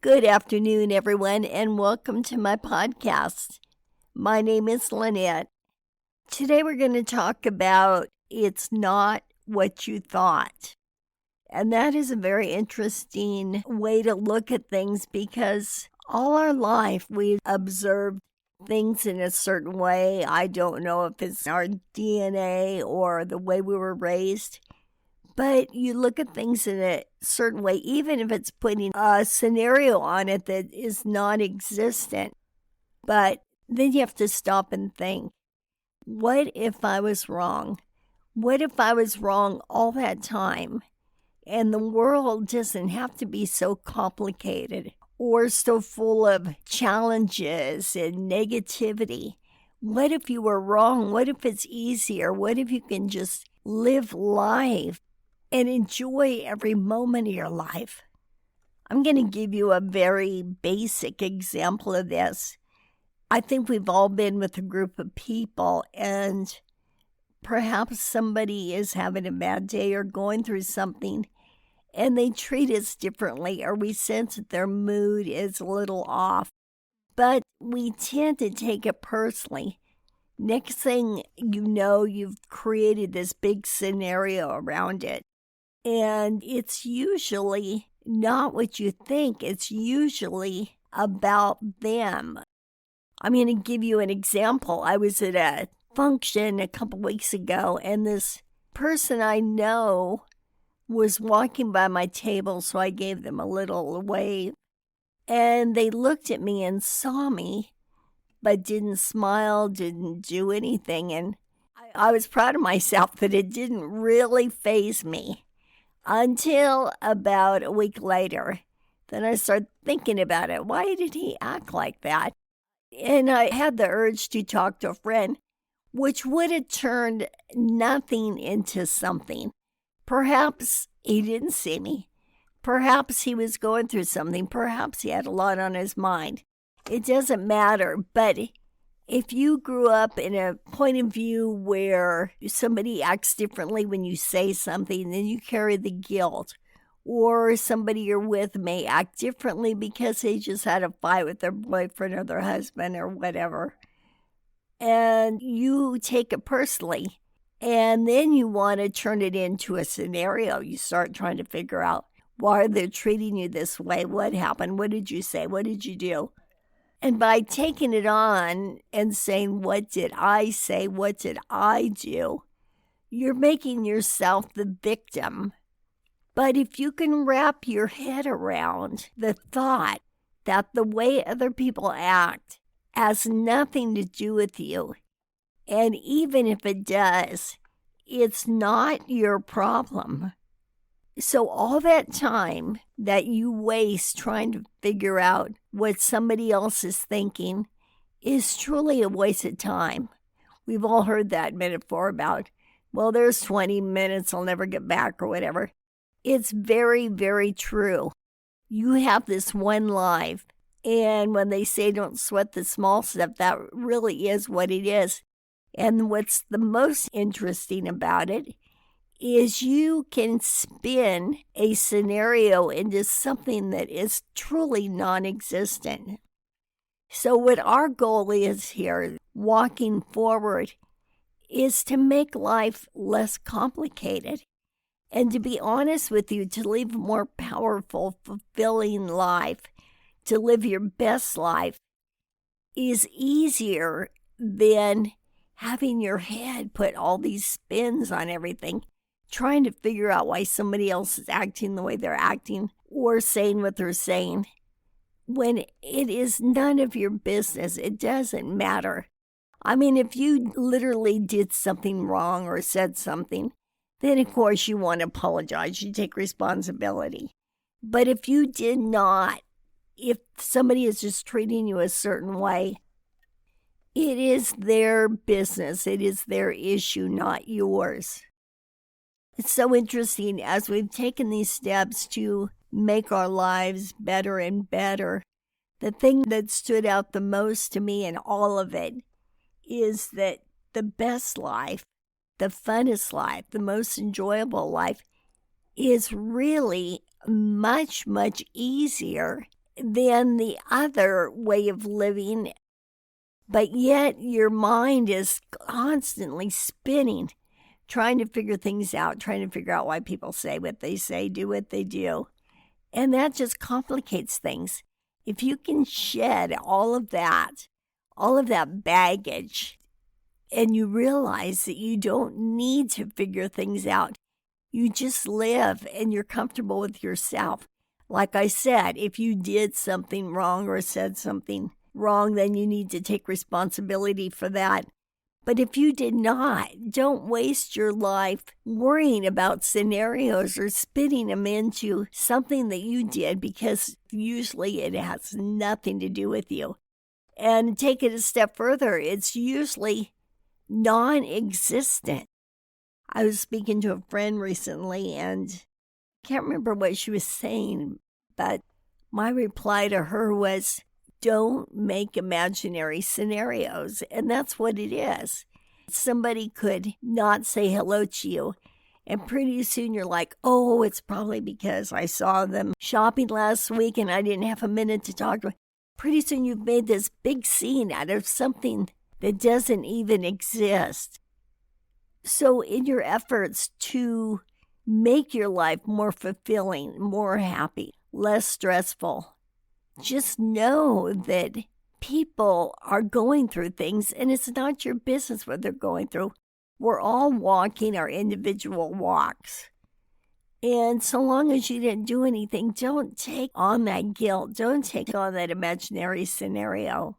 Good afternoon, everyone, and welcome to my podcast. My name is Lynette. Today we're going to talk about it's not what you thought. And that is a very interesting way to look at things because all our life we've observed things in a certain way. I don't know if it's our DNA or the way we were raised. But you look at things in a certain way, even if it's putting a scenario on it that is non-existent. But then you have to stop and think, what if I was wrong? What if I was wrong all that time? And the world doesn't have to be so complicated or so full of challenges and negativity. What if you were wrong? What if it's easier? What if you can just live life and enjoy every moment of your life? I'm going to give you a very basic example of this. I think we've all been with a group of people, and perhaps somebody is having a bad day or going through something, and they treat us differently, or we sense that their mood is a little off. But we tend to take it personally. Next thing you know, you've created this big scenario around it. And it's usually not what you think. It's usually about them. I'm going to give you an example. I was at a function a couple weeks ago, and this person I know was walking by my table, so I gave them a little wave. And they looked at me and saw me, but didn't smile, didn't do anything. And I was proud of myself that it didn't really faze me. Until about a week later, then I started thinking about it. Why did he act like that? And I had the urge to talk to a friend, which would have turned nothing into something. Perhaps he didn't see me. Perhaps he was going through something. Perhaps he had a lot on his mind. It doesn't matter, but if you grew up in a point of view where somebody acts differently when you say something, then you carry the guilt. Or somebody you're with may act differently because they just had a fight with their boyfriend or their husband or whatever. And you take it personally. And then you want to turn it into a scenario. You start trying to figure out why they're treating you this way. What happened? What did you say? What did you do? And by taking it on and saying, what did I say? What did I do? You're making yourself the victim. But if you can wrap your head around the thought that the way other people act has nothing to do with you, and even if it does, it's not your problem. So all that time that you waste trying to figure out what somebody else is thinking is truly a waste of time. We've all heard that metaphor about, well, there's 20 minutes, I'll never get back or whatever. It's very, very true. You have this one life, and when they say don't sweat the small stuff, that really is what it is. And what's the most interesting about it is you can spin a scenario into something that is truly non-existent. So what our goal is here, walking forward, is to make life less complicated. And to be honest with you, to live a more powerful, fulfilling life, to live your best life, is easier than having your head put all these spins on everything, trying to figure out why somebody else is acting the way they're acting or saying what they're saying. When it is none of your business, it doesn't matter. I mean, if you literally did something wrong or said something, then of course you want to apologize. You take responsibility. But if you did not, if somebody is just treating you a certain way, it is their business. It is their issue, not yours. It's so interesting as we've taken these steps to make our lives better and better. The thing that stood out the most to me in all of it is that the best life, the funnest life, the most enjoyable life is really much, much easier than the other way of living, but yet your mind is constantly spinning, trying to figure things out, trying to figure out why people say what they say, do what they do. And that just complicates things. If you can shed all of that baggage, and you realize that you don't need to figure things out, you just live and you're comfortable with yourself. Like I said, if you did something wrong or said something wrong, then you need to take responsibility for that. But if you did not, don't waste your life worrying about scenarios or spitting them into something that you did, because usually it has nothing to do with you. And take it a step further, it's usually non-existent. I was speaking to a friend recently and I can't remember what she was saying, but my reply to her was, don't make imaginary scenarios. And that's what it is. Somebody could not say hello to you, and pretty soon you're like, oh, it's probably because I saw them shopping last week and I didn't have a minute to talk to them. Pretty soon you've made this big scene out of something that doesn't even exist. So in your efforts to make your life more fulfilling, more happy, less stressful, just know that people are going through things, and it's not your business what they're going through. We're all walking our individual walks. And so long as you didn't do anything, don't take on that guilt. Don't take on that imaginary scenario.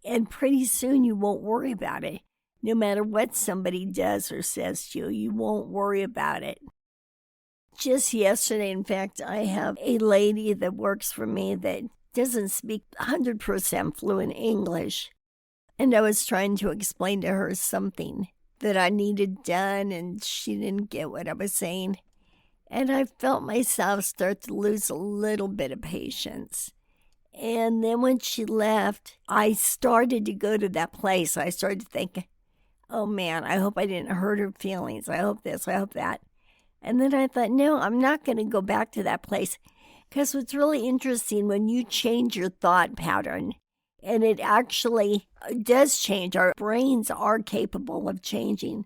And pretty soon you won't worry about it. No matter what somebody does or says to you, you won't worry about it. Just yesterday, in fact, I have a lady that works for me that doesn't speak 100% fluent English. And I was trying to explain to her something that I needed done, and she didn't get what I was saying. And I felt myself start to lose a little bit of patience. And then when she left, I started to go to that place. I started to think, oh man, I hope I didn't hurt her feelings. I hope this, I hope that. And then I thought, no, I'm not going to go back to that place. Because what's really interesting, when you change your thought pattern, and it actually does change, our brains are capable of changing,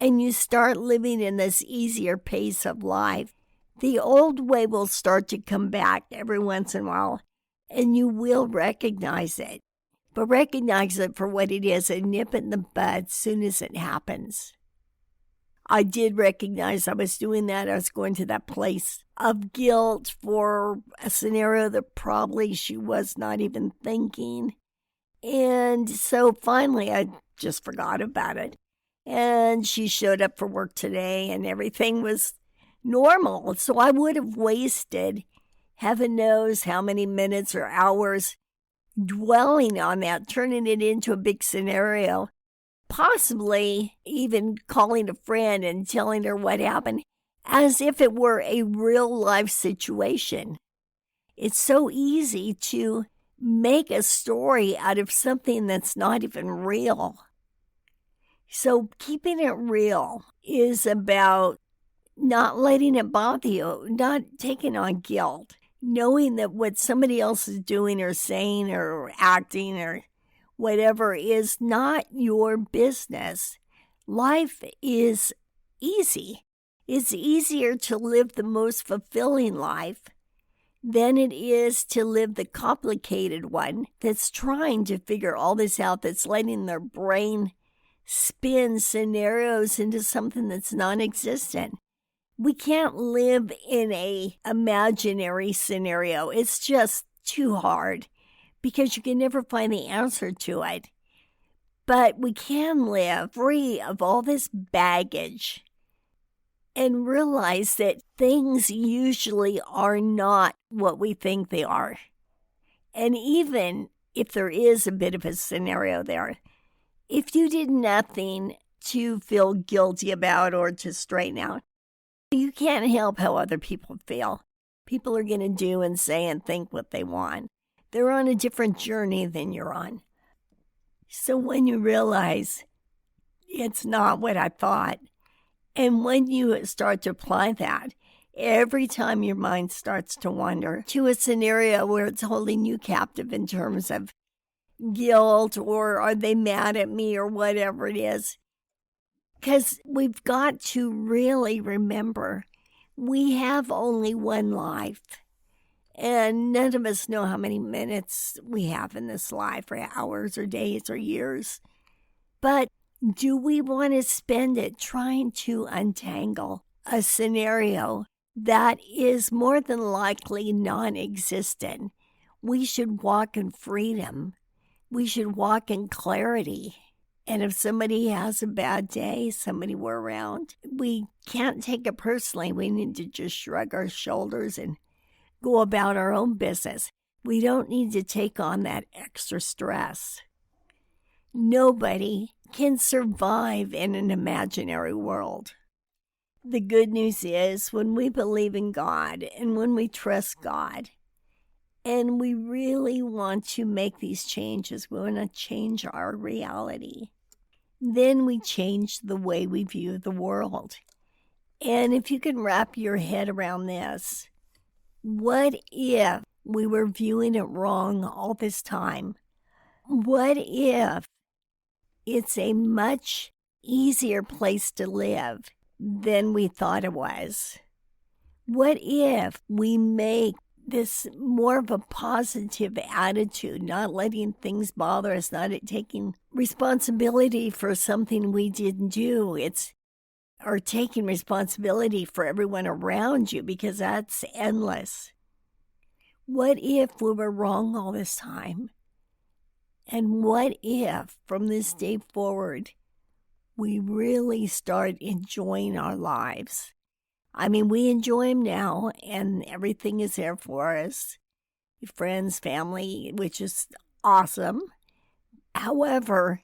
and you start living in this easier pace of life, the old way will start to come back every once in a while, and you will recognize it. But recognize it for what it is and nip it in the bud as soon as it happens. I did recognize I was doing that. I was going to that place of guilt for a scenario that probably she was not even thinking. And so finally I just forgot about it. And she showed up for work today and everything was normal. So I would have wasted heaven knows how many minutes or hours dwelling on that, turning it into a big scenario, possibly even calling a friend and telling her what happened as if it were a real life situation. It's so easy to make a story out of something that's not even real. So keeping it real is about not letting it bother you, not taking on guilt, knowing that what somebody else is doing or saying or acting or whatever is not your business. Life is easy. It's easier to live the most fulfilling life than it is to live the complicated one that's trying to figure all this out, that's letting their brain spin scenarios into something that's non-existent. We can't live in an imaginary scenario. It's just too hard because you can never find the answer to it. But we can live free of all this baggage and realize that things usually are not what we think they are. And even if there is a bit of a scenario there, if you did nothing to feel guilty about or to straighten out, you can't help how other people feel. People are going to do and say and think what they want. They're on a different journey than you're on. So when you realize it's not what I thought, and when you start to apply that, Every time your mind starts to wander to a scenario where it's holding you captive in terms of guilt or are they mad at me or whatever it is. Because we've got to really remember we have only one life. And none of us know how many minutes we have in this life, or hours, or days, or years. But do we want to spend it trying to untangle a scenario that is more than likely non-existent? We should walk in freedom. We should walk in clarity. And if somebody has a bad day, somebody we're around, we can't take it personally. We need to just shrug our shoulders and go about our own business. We don't need to take on that extra stress. Nobody can survive in an imaginary world. The good news is when we believe in God and when we trust God and we really want to make these changes, we want to change our reality, then we change the way we view the world. And if you can wrap your head around this, what if we were viewing it wrong all this time? What if it's a much easier place to live than we thought it was? What if we make this more of a positive attitude, not letting things bother us, not taking responsibility for something we didn't do? Or taking responsibility for everyone around you, because that's endless. What if we were wrong all this time? And what if from this day forward, we really start enjoying our lives? I mean, we enjoy them now and everything is there for us. Friends, family, which is awesome. However,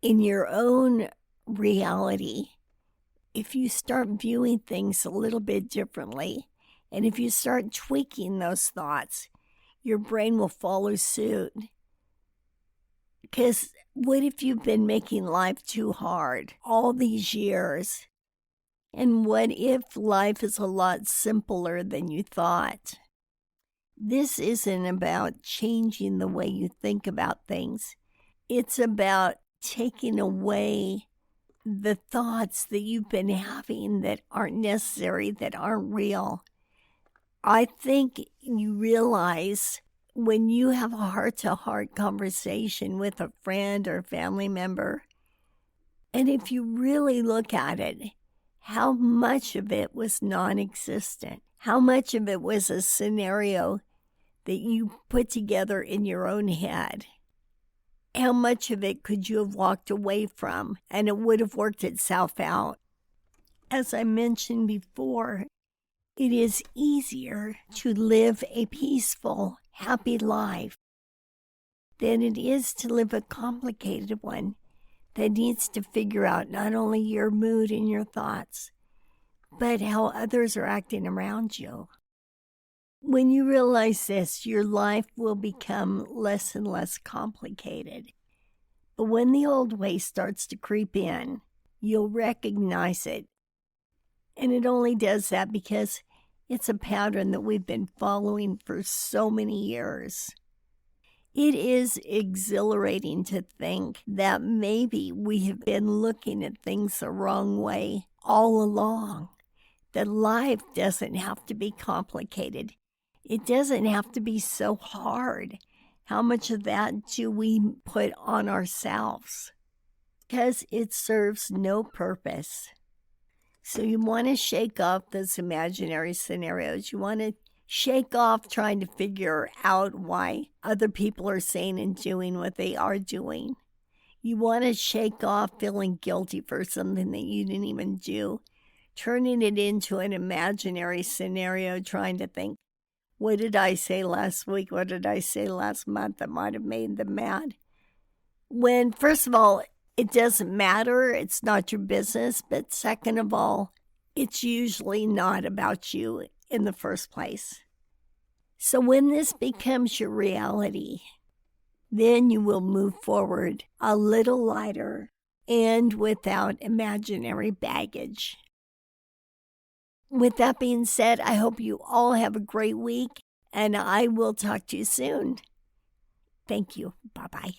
in your own reality, if you start viewing things a little bit differently, and if you start tweaking those thoughts, your brain will follow suit. Because what if you've been making life too hard all these years? And what if life is a lot simpler than you thought? This isn't about changing the way you think about things. It's about taking away the thoughts that you've been having that aren't necessary, that aren't real. I think you realize when you have a heart-to-heart conversation with a friend or family member, and if you really look at it, how much of it was non-existent, how much of it was a scenario that you put together in your own head. How much of it could you have walked away from and it would have worked itself out? As I mentioned before, it is easier to live a peaceful, happy life than it is to live a complicated one that needs to figure out not only your mood and your thoughts, but how others are acting around you. When you realize this, your life will become less and less complicated. But when the old way starts to creep in, you'll recognize it. And it only does that because it's a pattern that we've been following for so many years. It is exhilarating to think that maybe we have been looking at things the wrong way all along. That life doesn't have to be complicated. It doesn't have to be so hard. How much of that do we put on ourselves? Because it serves no purpose. So you want to shake off those imaginary scenarios. You want to shake off trying to figure out why other people are saying and doing what they are doing. You want to shake off feeling guilty for something that you didn't even do. Turning it into an imaginary scenario, trying to think, what did I say last week? What did I say last month that might have made them mad? When, first of all, it doesn't matter. It's not your business. But second of all, it's usually not about you in the first place. So when this becomes your reality, then you will move forward a little lighter and without imaginary baggage. With that being said, I hope you all have a great week, and I will talk to you soon. Thank you. Bye-bye.